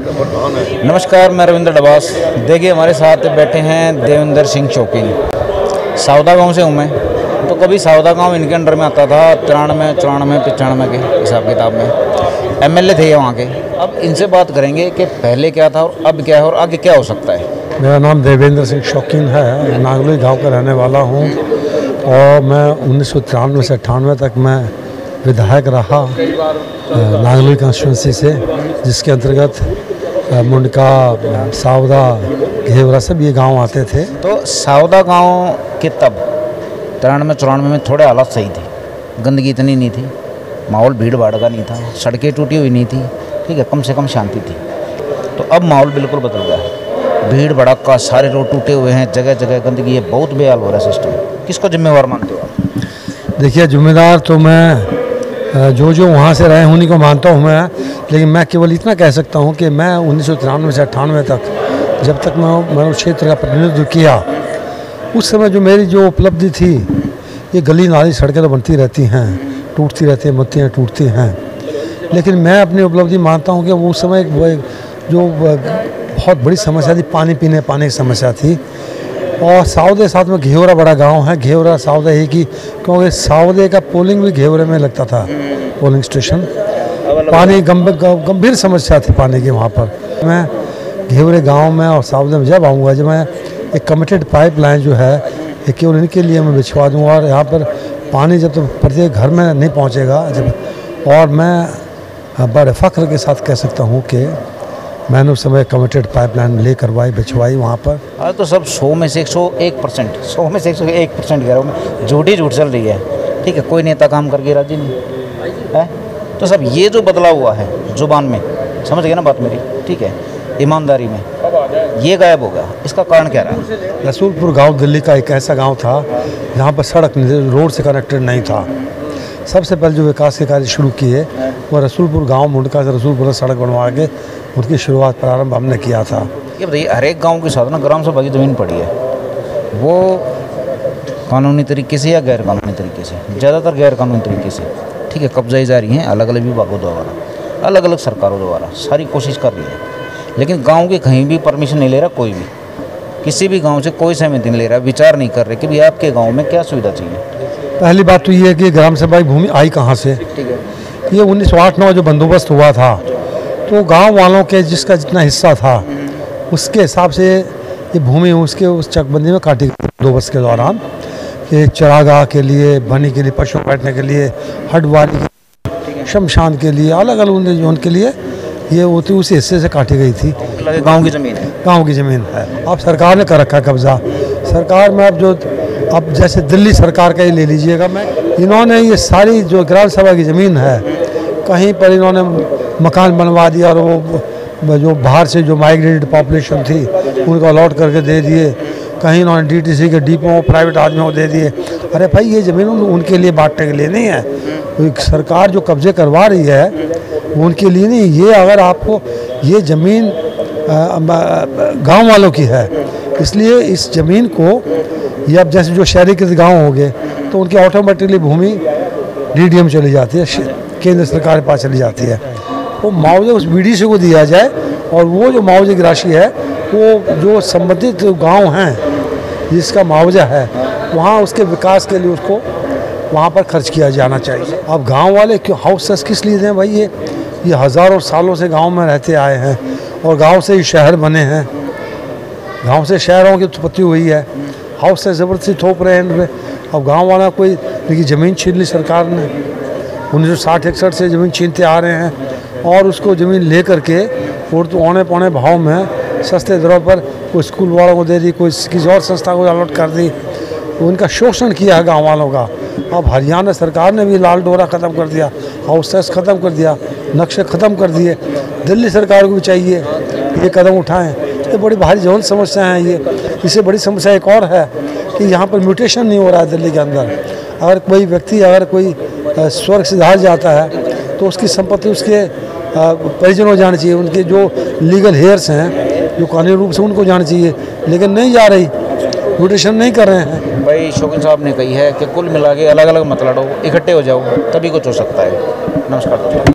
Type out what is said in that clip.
नमस्कार, मैं रविंद्र डबास। देखिए, हमारे साथ बैठे हैं देवेंद्र सिंह शौकीन। सावदा गांव से हूँ मैं। तो कभी सावदा गांव इनके अंडर में आता था 93, 94, 95 के हिसाब किताब में एमएलए थे वहाँ के। अब इनसे बात करेंगे कि पहले क्या था और अब क्या है और आगे क्या हो सकता है। मेरा नाम देवेंद्र सिंह शौकीन है, नागलोई गांव का रहने वाला हूं और मैं 1993 से 98 तक मैं विधायक रहा नागलोई कॉन्स्टिट्यूंसी से, जिसके अंतर्गत मुंडका, सावदा, घेवरा सब ये गांव आते थे। तो सावदा गांव के तब 93, 94 में थोड़े हालात सही थे, गंदगी इतनी नहीं थी, माहौल भीड़ भाड़ का नहीं था, सड़कें टूटी हुई नहीं थी, ठीक है, कम से कम शांति थी। तो अब माहौल बिल्कुल बदल गया है, भीड़ भड़का, सारे रोड टूटे हुए हैं, जगह जगह गंदगी है, बहुत बेहाल हो रहा है सिस्टम। किसको जिम्मेवार मानते हो आप? देखिए, जिम्मेदार तो मैं जो वहाँ से रहे उन्हीं को मानता हूँ मैं, लेकिन मैं केवल इतना कह सकता हूँ कि मैं 1993 से 98 तक जब तक मैंने क्षेत्र का प्रतिनिधित्व किया, उस समय जो मेरी जो उपलब्धि थी, ये गली नाली सड़कें तो बनती रहती हैं, टूटती रहती हैं, मुत्तियाँ टूटती हैं, लेकिन मैं अपनी उपलब्धि मानता हूँ कि वो उस समय जो बहुत बड़ी समस्या थी, पानी की समस्या थी। और सावदे साथ में घेवरा बड़ा गांव है, घेवरा सावदे ही की, क्योंकि सावदे का पोलिंग भी घेवरे में लगता था, पोलिंग स्टेशन। पानी गंभीर समस्या थी पानी की वहाँ पर। मैं घेवरे गांव में और सावदे में जब आऊँगा, जब मैं एक कमिटेड पाइपलाइन जो है ये केवल इनके लिए मैं बिछवा दूँगा, और यहाँ पर पानी जब तक प्रत्येक घर में नहीं पहुँचेगा जब, और मैं बड़े फ़ख्र के साथ कह सकता हूँ कि मैंने उस समय कमिटेड पाइपलाइन ले करवाई, बिछवाई वहाँ पर। हाँ, तो सब 100 में से 101%, 100 में से 101% कह रहा हूँ मैं, झूठ चल रही है, ठीक है। कोई नेता काम करके राजी नहीं है। तो सब ये जो बदलाव हुआ है जुबान में, समझ गए ना बात मेरी, ठीक है, ईमानदारी में, ये गायब हो गया। इसका कारण क्या रहा? रसूलपुर गांव दिल्ली का एक ऐसा गांव था जहां पर सड़क रोड से कनेक्टेड नहीं था। सबसे पहले जो विकास के कार्य शुरू किए वो रसूलपुर गांव, मुंडका से रसूलपुर सड़क बनवा के उनकी शुरुआत प्रारंभ हमने किया था। ये बताइए, हर एक गाँव के साथ ना ग्राम सभा की ज़मीन पड़ी है, वो कानूनी तरीके से या गैर कानूनी तरीके से, ज़्यादातर गैर कानूनी तरीके से, ठीक है, कब्जाई जा रही हैं अलग अलग विभागों द्वारा, अलग अलग सरकारों द्वारा, सारी कोशिश कर रही है, लेकिन गांव के कहीं भी परमिशन नहीं ले रहा कोई भी, किसी भी गांव से कोई सहमति नहीं ले रहा, विचार नहीं कर रहे कि भाई आपके गांव में क्या सुविधा चाहिए। पहली बात तो ये है कि ग्राम सभा की भूमि आई कहाँ से। ठीक है, ये 1908-9 जो बंदोबस्त हुआ था, तो गांव वालों के जिसका जितना हिस्सा था उसके हिसाब से ये भूमि उसके उस चकबंदी में काटी गई बंदोबस्त के दौरान, कि चरागाह के लिए, बनी के लिए, पशु बैठने के लिए, हटवारी, शमशान के लिए, अलग अलग उनके लिए ये होती उसी हिस्से से काटी गई थी। गांव की ज़मीन है, गांव की ज़मीन है। अब सरकार ने कर रखा है कब्जा। सरकार में अब जैसे दिल्ली सरकार का ही ले लीजिएगा, इन्होंने ये सारी जो ग्राम सभा की ज़मीन है, कहीं पर इन्होंने मकान बनवा दिया, और वो जो बाहर से जो माइग्रेटेड पॉपुलेशन थी उनको अलॉट करके दे दिए, कहीं इन्होंने डीटीसी के डिपो प्राइवेट आदमियों को दे दिए। अरे भाई, ये ज़मीन उनके लिए बांटने के लिए नहीं है, तो सरकार जो कब्जे करवा रही है वो उनके लिए नहीं। ये अगर आपको ये ज़मीन गांव वालों की है, इसलिए इस ज़मीन को, ये अब जैसे जो शहरीकृत गांव हो गए तो उनकी ऑटोमेटिकली भूमि डीडीएम चली जाती है, केंद्र सरकार के पास चली जाती है। वो मुआवजा उस बीडीसी को दिया जाए, और वो जो मुआवजे की राशि है वो जो संबंधित गांव हैं जिसका मुआवजा है, वहाँ उसके विकास के लिए उसको वहाँ पर खर्च किया जाना चाहिए। अब गांव वाले क्यों हाउसेस किस लिए दें भाई? ये हज़ारों सालों से गांव में रहते आए हैं, और गांव से ही शहर बने हैं, गांव से शहरों की उत्पत्ति हुई है। हाउस से ज़बरदस्ती थोप रहे हैं इन पर। अब गांव वाला कोई देखिए, ज़मीन छीन ली सरकार ने, 1960-61 से ज़मीन छीनते आ रहे हैं, और उसको ज़मीन ले करके और तो औने पौने भाव में सस्ते दरों पर कोई स्कूल वालों को दे दी, कोई किसी और संस्था को अलॉट कर दी, तो उनका शोषण किया है गाँव वालों का। अब हरियाणा सरकार ने भी लाल डोरा ख़त्म कर दिया, हाउसेस ख़त्म कर दिया, नक्शे ख़त्म कर दिए। दिल्ली सरकार को भी चाहिए ये कदम उठाएं। ये बड़ी भारी जौन समस्या है। ये इससे बड़ी समस्या एक और है कि यहाँ पर म्यूटेशन नहीं हो रहा है दिल्ली के अंदर। अगर कोई व्यक्ति कोई स्वर्ग सिधार जाता है तो उसकी संपत्ति उसके परिजनों जानी चाहिए, उनके जो लीगल हेयर्स हैं जो कानूनी रूप से उनको जानी चाहिए, लेकिन नहीं जा रही, म्यूटेशन नहीं कर रहे हैं। भाई शौकीन साहब ने कही है कि कुल मिला के अलग अलग मत लड़ो, इकट्ठे हो जाओ, तभी कुछ हो सकता है। नमस्कार।